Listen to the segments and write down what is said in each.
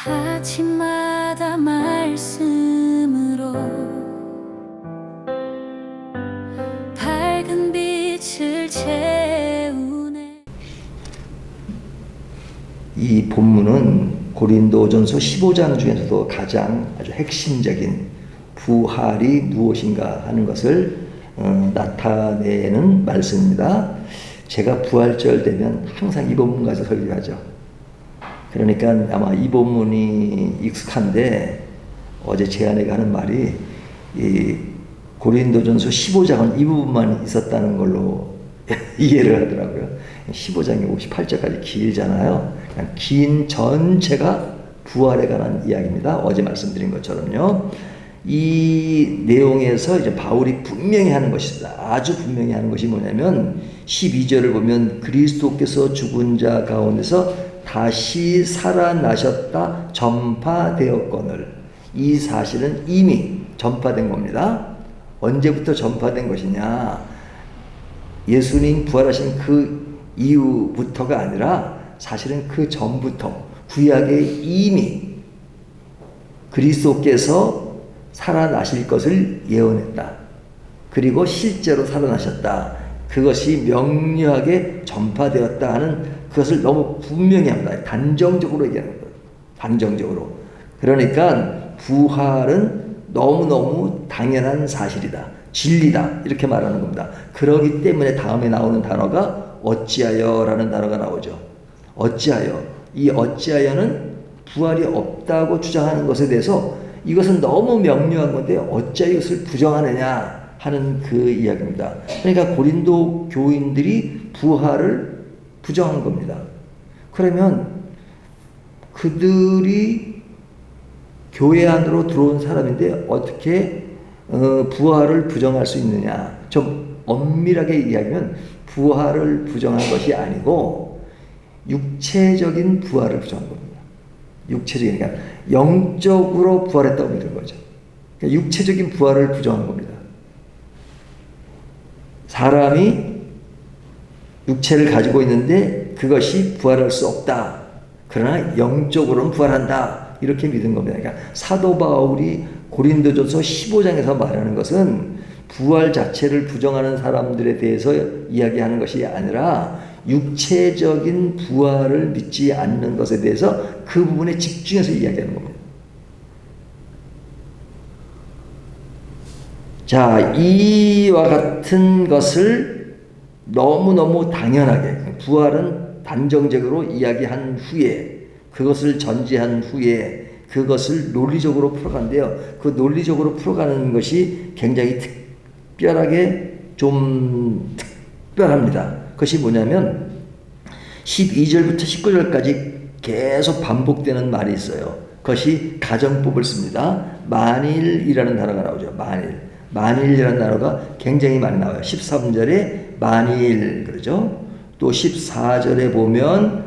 아침마다 말씀으로 밝은 빛을 채우네. 이 본문은 고린도전서 15장 중에서도 가장 아주 핵심적인 부활이 무엇인가 하는 것을 나타내는 말씀입니다. 제가 부활절 되면 항상 이 본문 가지고 설교하죠. 그러니까 아마 이 본문이 익숙한데, 어제 제 아내가 하는 말이 이 고린도전서 15장은 이 부분만 있었다는 걸로 이해를 하더라고요. 15장이 58절까지 길잖아요. 긴 전체가 부활에 관한 이야기입니다. 어제 말씀드린 것처럼요. 이 내용에서 이제 바울이 분명히 하는 것이다. 아주 분명히 하는 것이 뭐냐면 12절을 보면 그리스도께서 죽은 자 가운데서 다시 살아나셨다 전파되었거늘, 이 사실은 이미 전파된 겁니다. 언제부터 전파된 것이냐? 예수님 부활하신 그 이후부터가 아니라 사실은 그 전부터 구약에 이미 그리스도께서 살아나실 것을 예언했다. 그리고 실제로 살아나셨다. 그것이 명료하게 전파되었다 하는, 그것을 너무 분명히 합니다. 단정적으로 얘기하는 거예요. 단정적으로. 그러니까 부활은 너무너무 당연한 사실이다. 진리다. 이렇게 말하는 겁니다. 그러기 때문에 다음에 나오는 단어가 어찌하여 라는 단어가 나오죠. 어찌하여. 이 어찌하여는 부활이 없다고 주장하는 것에 대해서 이것은 너무 명료한 건데 어찌하여 이것을 부정하느냐 하는 그 이야기입니다. 그러니까 고린도 교인들이 부활을 부정한 겁니다. 그러면 그들이 교회 안으로 들어온 사람인데 어떻게 부활을 부정할 수 있느냐? 좀 엄밀하게 이야기하면 부활을 부정한 것이 아니고 육체적인 부활을 부정한 겁니다. 육체적인, 그러니까 영적으로 부활했다고 믿는 거죠. 그러니까 육체적인 부활을 부정한 겁니다. 사람이 육체를 가지고 있는데 그것이 부활할 수 없다. 그러나 영적으로는 부활한다. 이렇게 믿은 겁니다. 그러니까 사도 바울이 고린도전서 15장에서 말하는 것은 부활 자체를 부정하는 사람들에 대해서 이야기하는 것이 아니라 육체적인 부활을 믿지 않는 것에 대해서 그 부분에 집중해서 이야기하는 겁니다. 자, 이와 같은 것을 너무너무 당연하게 부활은 단정적으로 이야기한 후에, 그것을 전제한 후에 그것을 논리적으로 풀어가는데요. 그 논리적으로 풀어가는 것이 굉장히 특별하게 좀 특별합니다. 그것이 뭐냐면 12절부터 19절까지 계속 반복되는 말이 있어요. 그것이 가정법을 씁니다. 만일이라는 단어가 나오죠. 만일이라는 단어가 굉장히 많이 나와요. 13절에 만일 그러죠. 또 14절에 보면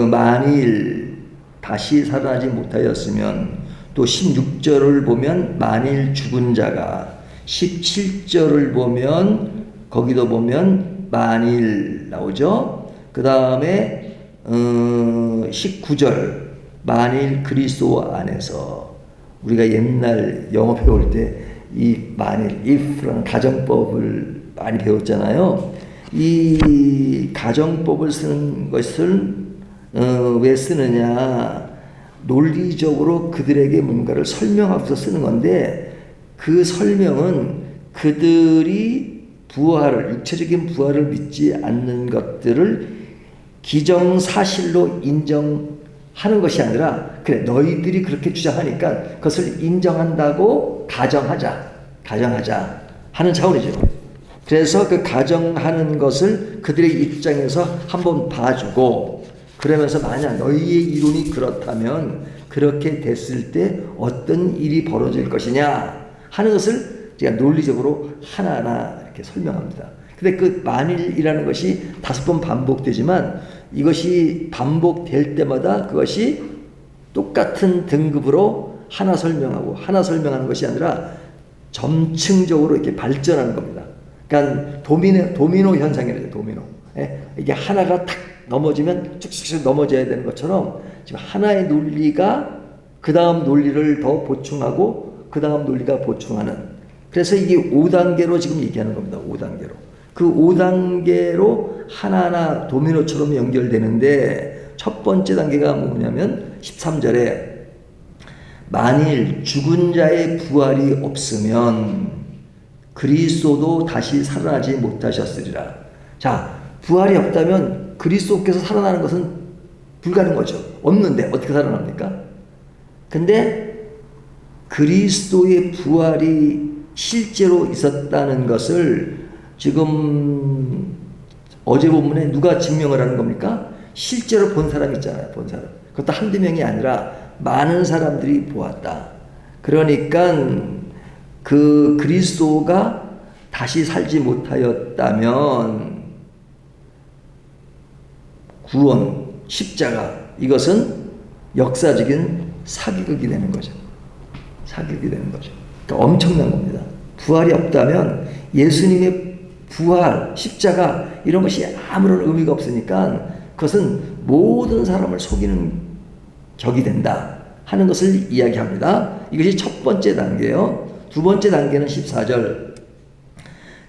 만일 다시 살아나지 못하였으면, 또 16절을 보면 만일 죽은 자가, 17절을 보면 거기도 보면 만일 나오죠. 그 다음에 19절 만일 그리스도 안에서, 우리가 옛날 영어 배울 때 이 만일, if라는 가정법을 많이 배웠잖아요. 이 가정법을 쓰는 것을 왜 쓰느냐? 논리적으로 그들에게 뭔가를 설명하면서 쓰는 건데, 그 설명은 그들이 부활을, 육체적인 부활을 믿지 않는 것들을 기정사실로 인정하는 것이 아니라, 그래 너희들이 그렇게 주장하니까 그것을 인정한다고 가정하자 하는 차원이죠. 그래서 그 가정하는 것을 그들의 입장에서 한번 봐주고, 그러면서 만약 너희의 이론이 그렇다면 그렇게 됐을 때 어떤 일이 벌어질 것이냐 하는 것을 제가 논리적으로 하나하나 이렇게 설명합니다. 근데 그 만일이라는 것이 5번 반복되지만 이것이 반복될 때마다 그것이 똑같은 등급으로 하나 설명하는 것이 아니라 점층적으로 이렇게 발전하는 겁니다. 그러니까 도미노 현상이라죠. 도미노. 이게 하나가 탁 넘어지면 쭉쭉쭉 넘어져야 되는 것처럼 지금 하나의 논리가 그 다음 논리를 더 보충하고 그 다음 논리가 보충하는, 그래서 이게 5단계로 지금 얘기하는 겁니다. 5단계로. 그 5단계로 하나하나 도미노처럼 연결되는데 첫 번째 단계가 뭐냐면 13절에 만일 죽은 자의 부활이 없으면 그리스도도 다시 살아나지 못하셨으리라. 자, 부활이 없다면 그리스도께서 살아나는 것은 불가능한 거죠. 없는데 어떻게 살아납니까? 근데 그리스도의 부활이 실제로 있었다는 것을 지금 어제 본문에 누가 증명을 하는 겁니까? 실제로 본 사람 있잖아요. 본 사람. 그것도 한두 명이 아니라 많은 사람들이 보았다. 그러니까 그 그리스도가 다시 살지 못하였다면 구원, 십자가, 이것은 역사적인 사기극이 되는 거죠. 사기극이 되는 거죠. 그러니까 엄청난 겁니다. 부활이 없다면 예수님의 부활, 십자가 이런 것이 아무런 의미가 없으니까 그것은 모든 사람을 속이는 격이 된다 하는 것을 이야기합니다. 이것이 첫 번째 단계예요. 두 번째 단계는 14절.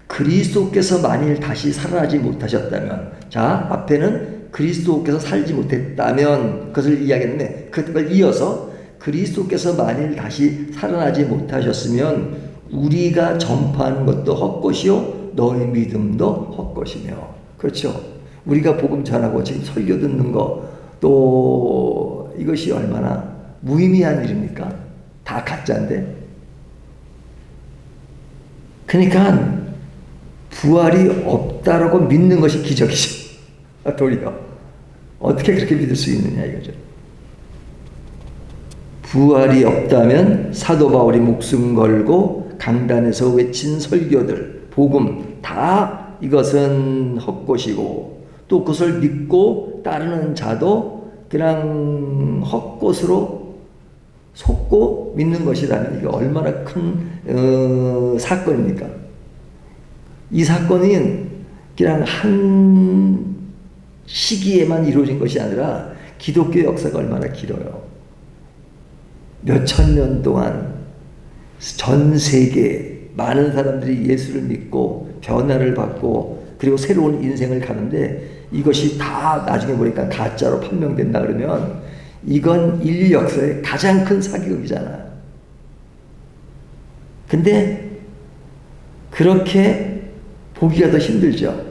그리스도께서 만일 다시 살아나지 못하셨다면, 자, 앞에는 그리스도께서 살지 못했다면 그것을 이야기했는데 그걸 이어서 그리스도께서 만일 다시 살아나지 못하셨으면 우리가 전파하는 것도 헛것이요 너의 믿음도 헛것이며. 그렇죠. 우리가 복음 전하고 지금 설교 듣는 거 또 이것이 얼마나 무의미한 일입니까? 다 가짜인데. 그러니까 부활이 없다라고 믿는 것이 기적이죠. 도리어 어떻게 그렇게 믿을 수 있느냐 이거죠. 부활이 없다면 사도 바울이 목숨 걸고 강단에서 외친 설교들, 복음 다 이것은 헛것이고 또 그것을 믿고 따르는 자도 그냥 헛것으로 속고 믿는 것이라면 이게 얼마나 큰 사건입니까? 이 사건은 그냥 한 시기에만 이루어진 것이 아니라 기독교 역사가 얼마나 길어요. 몇천 년 동안 전 세계 많은 사람들이 예수를 믿고 변화를 받고 그리고 새로운 인생을 가는데 이것이 다 나중에 보니까 가짜로 판명된다 그러면 이건 인류 역사의 가장 큰 사기극이잖아요. 근데 그렇게 보기가 더 힘들죠.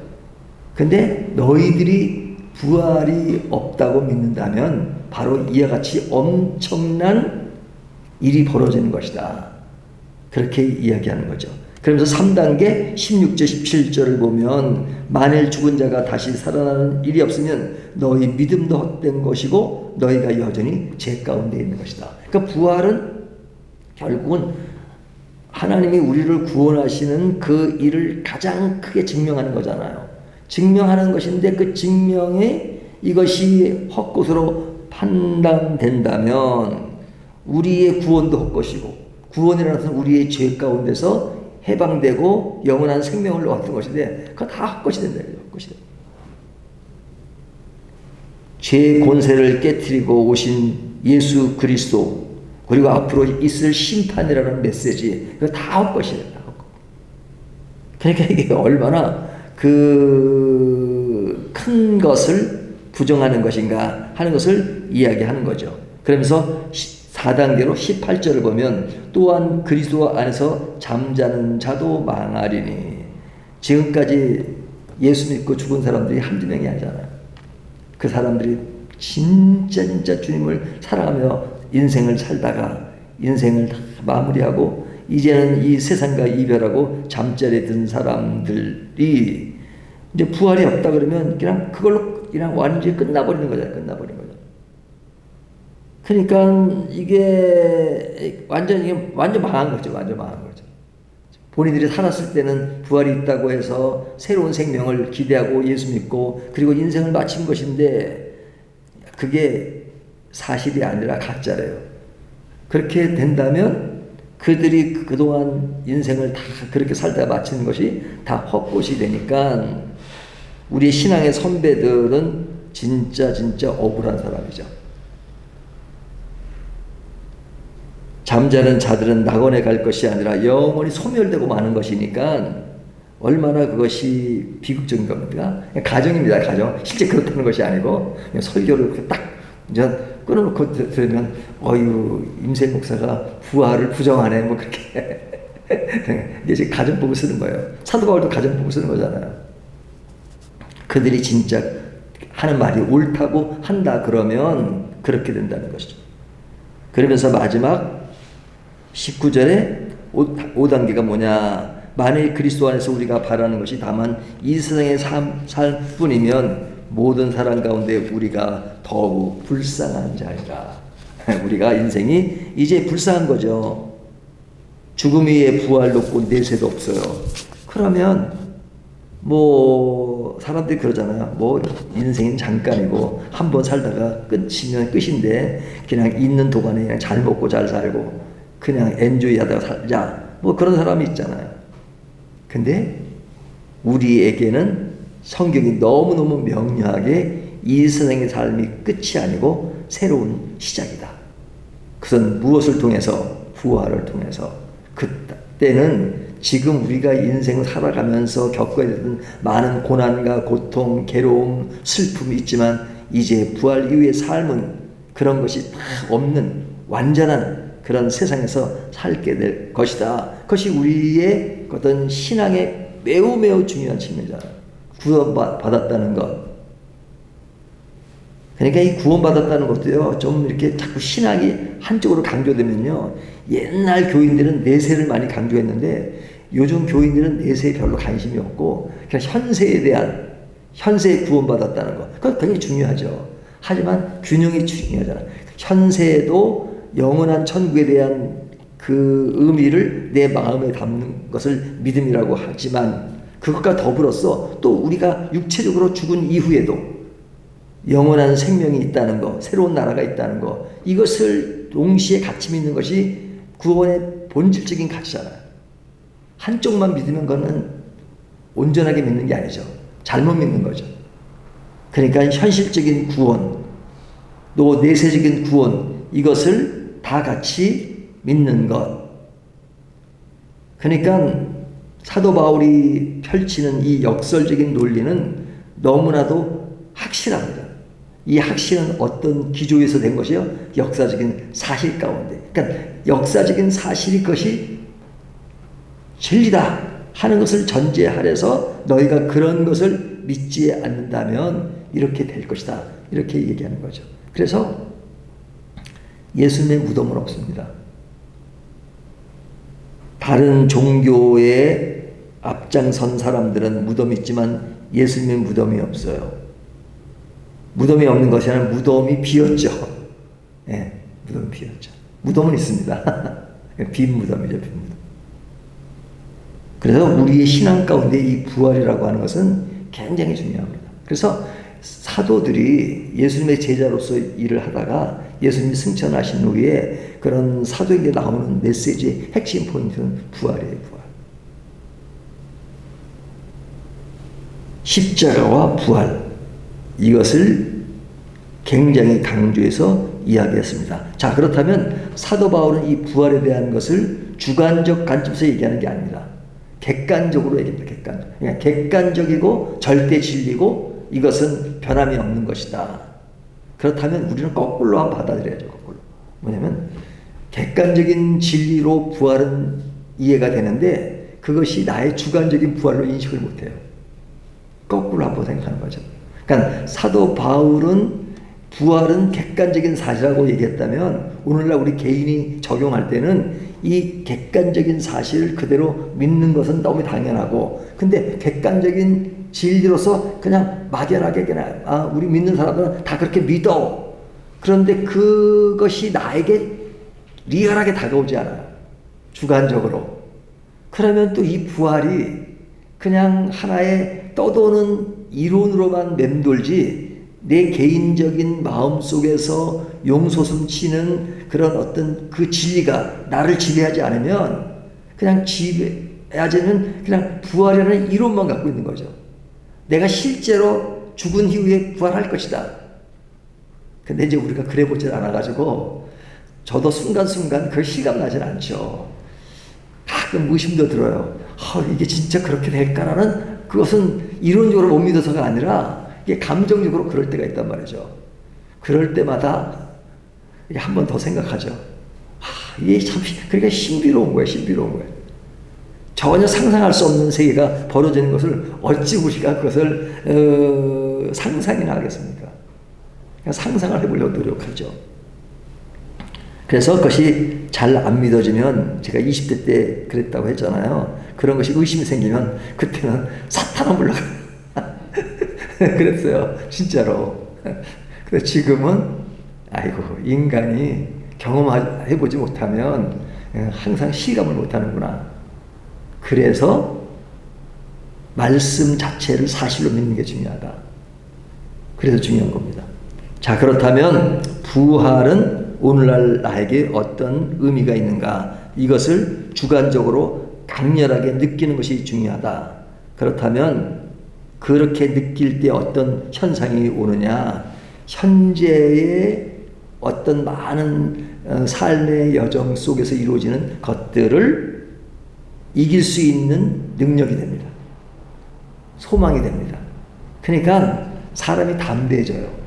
근데 너희들이 부활이 없다고 믿는다면 바로 이와 같이 엄청난 일이 벌어지는 것이다. 그렇게 이야기하는 거죠. 그러면서 3단계 16절 17절을 보면 만일 죽은 자가 다시 살아나는 일이 없으면 너희 믿음도 헛된 것이고 너희가 여전히 죄 가운데 있는 것이다. 그러니까 부활은 결국은 하나님이 우리를 구원하시는 그 일을 가장 크게 증명하는 거잖아요. 증명하는 것인데 그 증명에 이것이 헛것으로 판단된다면 우리의 구원도 헛것이고 구원이라는 것은 우리의 죄 가운데서 해방되고 영원한 생명을 얻는 것인데 그거 다 헛것이 된다. 헛것이 된다. 죄의 권세를 깨트리고 오신 예수 그리스도 그리고 앞으로 있을 심판이라는 메시지 그거 다 헛것이에요. 그러니까 이게 얼마나 그 큰 것을 부정하는 것인가 하는 것을 이야기하는 거죠. 그러면서 4단계로 18절을 보면 또한 그리스도 안에서 잠자는 자도 망하리니. 지금까지 예수 믿고 죽은 사람들이 한두 명이 아니잖아요. 그 사람들이 진짜 주님을 사랑하며 인생을 살다가 인생을 다 마무리하고 이제는 이 세상과 이별하고 잠자리에 든 사람들이 이제 부활이 없다 그러면 그냥 그걸로 그냥 완전히 끝나버리는 거잖아요. 끝나버리는 거죠. 그러니까 이게 완전 망한 거죠. 완전 망한 거죠. 본인들이 살았을 때는 부활이 있다고 해서 새로운 생명을 기대하고 예수 믿고 그리고 인생을 마친 것인데 그게 사실이 아니라 가짜래요. 그렇게 된다면 그들이 그동안 인생을 다 그렇게 살다 마치는 것이 다 헛것이 되니까 우리 신앙의 선배들은 진짜 억울한 사람이죠. 잠자는 자들은 낙원에 갈 것이 아니라 영원히 소멸되고 마는 것이니까 얼마나 그것이 비극적인 겁니까? 가정입니다. 가정. 실제 그렇다는 것이 아니고 그냥 설교를 이렇게 딱 이제 끊어놓고 들으면 어유 임세 목사가 부활을 부정하네 뭐 그렇게 이게 지금 가정법을 쓰는 거예요. 사도 바울도 가정법을 쓰는 거잖아요. 그들이 진짜 하는 말이 옳다고 한다 그러면 그렇게 된다는 것이죠. 그러면서 마지막 19절에 5단계가 뭐냐? 만일 그리스도 안에서 우리가 바라는 것이 다만 이 세상의 살 뿐이면 모든 사람 가운데 우리가 더욱 불쌍한 자이라. 우리가 인생이 이제 불쌍한 거죠. 죽음 위에 부활도 없고 내세도 없어요. 그러면 뭐 사람들이 그러잖아요. 뭐 인생은 잠깐이고 한 번 살다가 끝이면 끝인데 그냥 있는 동안에 그냥 잘 먹고 잘 살고 그냥 엔조이 하다가 살자. 뭐 그런 사람이 있잖아요. 근데 우리에게는 성경이 너무너무 명료하게 이 세상의 삶이 끝이 아니고 새로운 시작이다. 그것은 무엇을 통해서? 부활을 통해서. 그때는 지금 우리가 인생을 살아가면서 겪어야 되는 많은 고난과 고통, 괴로움, 슬픔이 있지만 이제 부활 이후의 삶은 그런 것이 다 없는 완전한 그런 세상에서 살게 될 것이다. 그것이 우리의 어떤 신앙의 매우 매우 중요한 측면이잖아요. 구원받았다는 것. 그러니까 이 구원받았다는 것도요, 좀 이렇게 자꾸 신학이 한쪽으로 강조되면요, 옛날 교인들은 내세를 많이 강조했는데 요즘 교인들은 내세에 별로 관심이 없고 그냥 현세에 대한, 현세에 구원받았다는 것, 그건 굉장히 중요하죠. 하지만 균형이 중요하잖아요. 현세에도 영원한 천국에 대한 그 의미를 내 마음에 담는 것을 믿음이라고 하지만 그것과 더불어서 또 우리가 육체적으로 죽은 이후에도 영원한 생명이 있다는 것, 새로운 나라가 있다는 것, 이것을 동시에 같이 믿는 것이 구원의 본질적인 가치잖아요. 한쪽만 믿으면 그거는 온전하게 믿는 게 아니죠. 잘못 믿는 거죠. 그러니까 현실적인 구원, 또 내세적인 구원, 이것을 다 같이 믿는 것. 그러니까 사도 바울이 펼치는 이 역설적인 논리는 너무나도 확실합니다. 이 확실은 어떤 기조에서 된 것이요? 역사적인 사실 가운데. 그러니까 역사적인 사실이 것이 진리다 하는 것을 전제하려서 너희가 그런 것을 믿지 않는다면 이렇게 될 것이다. 이렇게 얘기하는 거죠. 그래서 예수님의 무덤은 없습니다. 다른 종교에 앞장선 사람들은 무덤이 있지만 예수님의 무덤이 없어요. 무덤이 없는 것이 아니라 무덤이 비었죠. 예, 무덤이 비었죠. 무덤은 있습니다. 빈 무덤이죠, 빈 무덤. 그래서 우리의 신앙 가운데 이 부활이라고 하는 것은 굉장히 중요합니다. 그래서 사도들이 예수님의 제자로서 일을 하다가 예수님이 승천하신 후에 그런 사도에게 나오는 메시지의 핵심 포인트는 부활이에요, 부활. 십자가와 부활, 이것을 굉장히 강조해서 이야기했습니다. 자, 그렇다면 사도 바울은 이 부활에 대한 것을 주관적 관점에서 얘기하는 게 아니라 객관적으로 얘기합니다. 객관적. 그러니까 객관적이고 절대 진리고 이것은 변함이 없는 것이다. 그렇다면 우리는 거꾸로 한번 받아들여야죠. 거꾸로. 뭐냐면 객관적인 진리로 부활은 이해가 되는데 그것이 나의 주관적인 부활로 인식을 못해요. 거꾸로 한번 생각하는 거죠. 그러니까 사도 바울은 부활은 객관적인 사실이라고 얘기했다면 오늘날 우리 개인이 적용할 때는 이 객관적인 사실을 그대로 믿는 것은 너무 당연하고, 근데 객관적인 진리로서 그냥 막연하게 그냥 우리 믿는 사람들은 다 그렇게 믿어. 그런데 그것이 나에게 리얼하게 다가오지 않아요. 주관적으로. 그러면 또 이 부활이 그냥 하나의 떠도는 이론으로만 맴돌지 내 개인적인 마음속에서 용솟음 치는 그런 어떤 그 진리가 나를 지배하지 않으면 그냥 지배하지 않으면 그냥 부활이라는 이론만 갖고 있는 거죠. 내가 실제로 죽은 이후에 부활할 것이다. 근데 이제 우리가 그래 보질 않아가지고 저도 순간순간 그 실감 나진 않죠. 가끔 의심도 들어요. 이게 진짜 그렇게 될까라는, 그것은 이론적으로 못 믿어서가 아니라 이게 감정적으로 그럴 때가 있단 말이죠. 그럴 때마다 한 번 더 생각하죠. 이게 참, 그러니까 신비로운 거예요. 신비로운 거예요. 전혀 상상할 수 없는 세계가 벌어지는 것을 어찌 우리가 그것을 상상이나 하겠습니까? 그냥 상상을 해보려고 노력하죠. 그래서 그것이 잘 안 믿어지면, 제가 20대 때 그랬다고 했잖아요. 그런 것이 의심이 생기면 그때는 사탄을 불러가 그랬어요. 진짜로. 근데 지금은 아이고, 인간이 경험해보지 못하면 항상 실감을 못하는구나. 그래서 말씀 자체를 사실로 믿는 게 중요하다. 그래서 중요한 겁니다. 자, 그렇다면 부활은 오늘날 나에게 어떤 의미가 있는가? 이것을 주관적으로 강렬하게 느끼는 것이 중요하다. 그렇다면 그렇게 느낄 때 어떤 현상이 오느냐? 현재의 어떤 많은 삶의 여정 속에서 이루어지는 것들을 이길 수 있는 능력이 됩니다. 소망이 됩니다. 그러니까 사람이 담대해져요.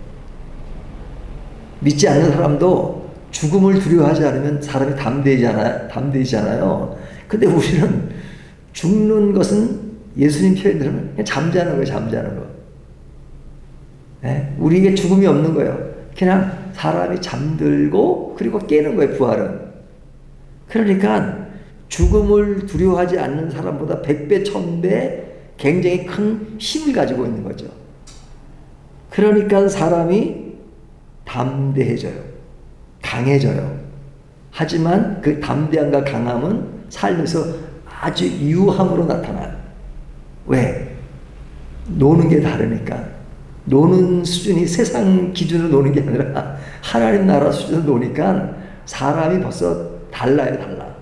믿지 않는 사람도 죽음을 두려워하지 않으면 사람이 담대해지잖아요. 근데 우리는 죽는 것은 예수님 표현대로 그냥 잠자는 거예요. 잠자는 거. 네? 우리에게 죽음이 없는 거예요. 그냥 사람이 잠들고 그리고 깨는 거예요. 부활은. 그러니까 죽음을 두려워하지 않는 사람보다 100배, 1000배 굉장히 큰 힘을 가지고 있는 거죠. 그러니까 사람이 담대해져요. 강해져요. 하지만 그 담대함과 강함은 삶에서 아주 유함으로 나타나요. 왜? 노는 게 다르니까. 노는 수준이 세상 기준으로 노는 게 아니라 하나님 나라 수준으로 노니까 사람이 벌써 달라요. 달라.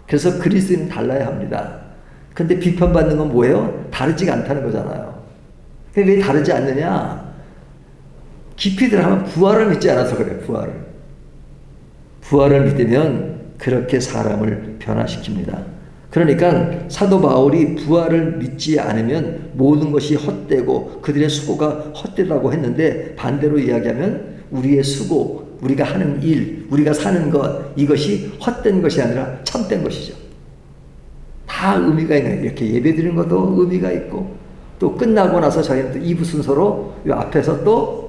그래서 그리스도인은 달라야 합니다. 근데 비판받는 건 뭐예요? 다르지가 않다는 거잖아요. 왜 다르지 않느냐? 깊이 들어가면 부활을 믿지 않아서 그래요. 부활을 믿으면 그렇게 사람을 변화시킵니다. 그러니까 사도 바울이 부활을 믿지 않으면 모든 것이 헛되고 그들의 수고가 헛되다고 했는데, 반대로 이야기하면 우리의 수고, 우리가 하는 일, 우리가 사는 것, 이것이 헛된 것이 아니라 참된 것이죠. 다 의미가 있는, 이렇게 예배드리는 것도 의미가 있고, 또 끝나고 나서 저희는 또 2부 순서로 이 앞에서 또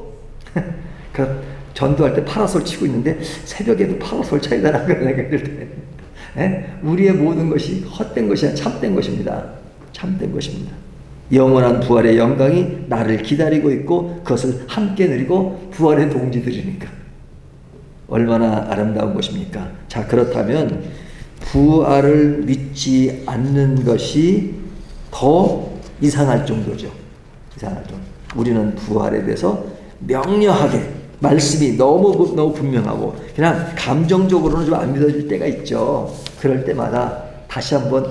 그 전도할 때 파라솔 치고 있는데 새벽에도 파라솔 쳐야 되나 그런 생각이 들 때, 우리의 모든 것이 헛된 것이 아니라 참된 것입니다. 참된 것입니다. 영원한 부활의 영광이 나를 기다리고 있고 그것을 함께 누리고 부활의 동지들이니까 얼마나 아름다운 것입니까? 자, 그렇다면 부활을 믿지 않는 것이 더 이상할 정도죠. 이상할 정도. 우리는 부활에 대해서 명료하게 말씀이 너무 분명하고 그냥 감정적으로는 좀 안 믿어질 때가 있죠. 그럴 때마다 다시 한번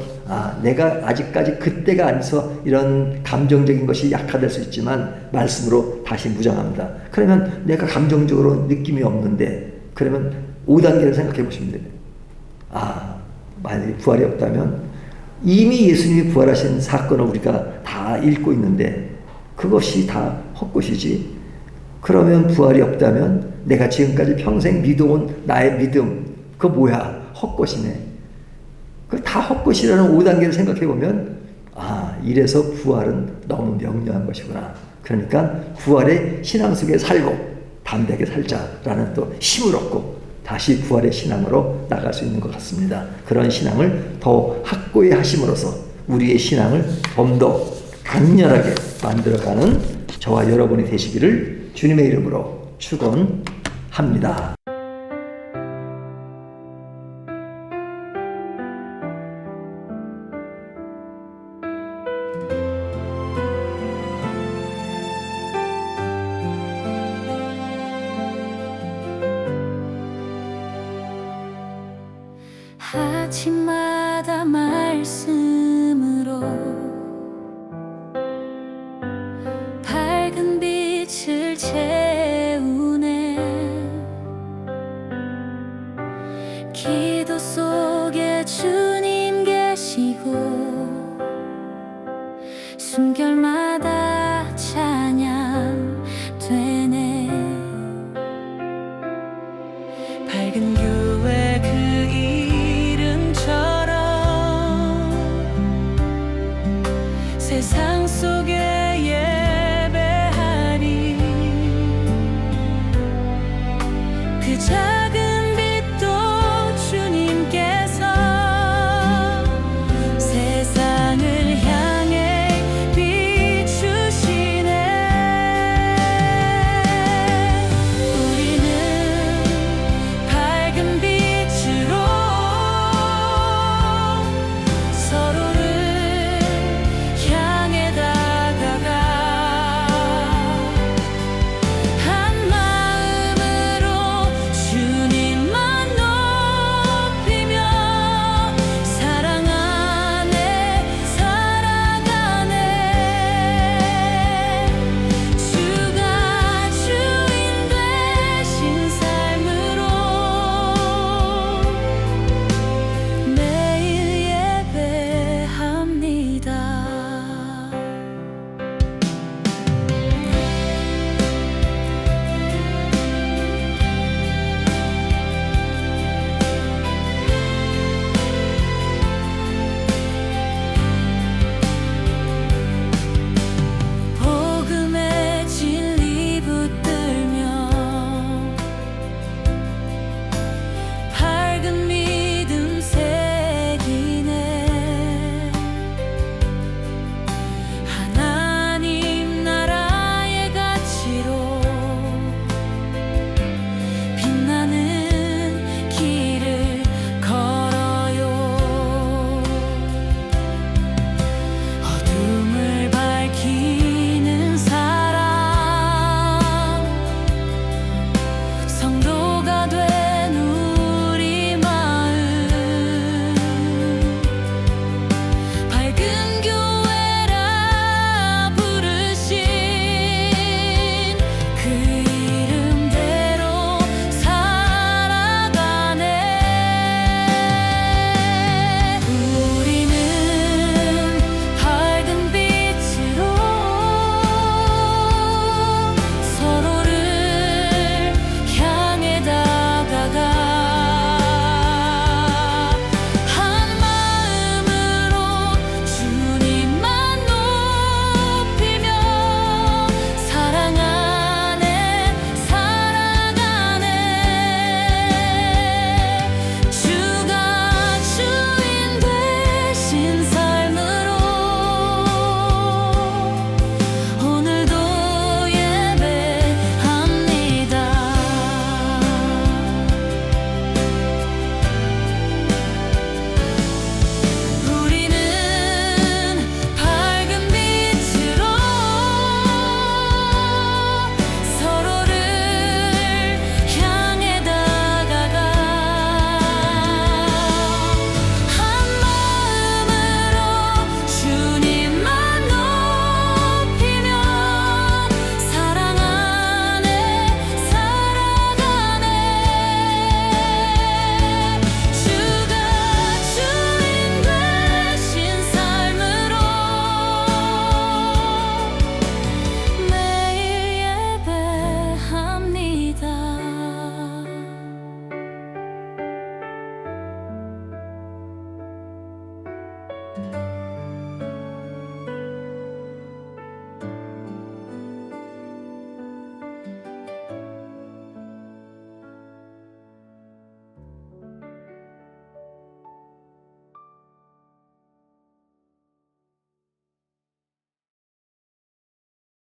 내가 아직까지 그때가 아니서 이런 감정적인 것이 약화될 수 있지만 말씀으로 다시 무장합니다. 그러면 내가 감정적으로 느낌이 없는데, 그러면 5단계를 생각해 보시면 됩니다. 만약에 부활이 없다면 이미 예수님이 부활하신 사건을 우리가 다 읽고 있는데 그것이 다 헛것이지. 그러면 부활이 없다면 내가 지금까지 평생 믿어온 나의 믿음, 그거 뭐야? 헛것이네. 그 다 헛것이라는 5단계를 생각해보면 이래서 부활은 너무 명료한 것이구나. 그러니까 부활의 신앙 속에 살고 담대하게 살자라는 또 힘을 얻고 다시 부활의 신앙으로 나갈 수 있는 것 같습니다. 그런 신앙을 더 확고히 하심으로써 우리의 신앙을 좀 더 강렬하게 만들어가는 저와 여러분이 되시기를 주님의 이름으로 축원합니다. 아침마다 말씀으로 밝은 빛을 채우네. 기도 속에 주님 계시고 숨결마다 찬양 되네. 밝은 교회 그 이름처럼 세상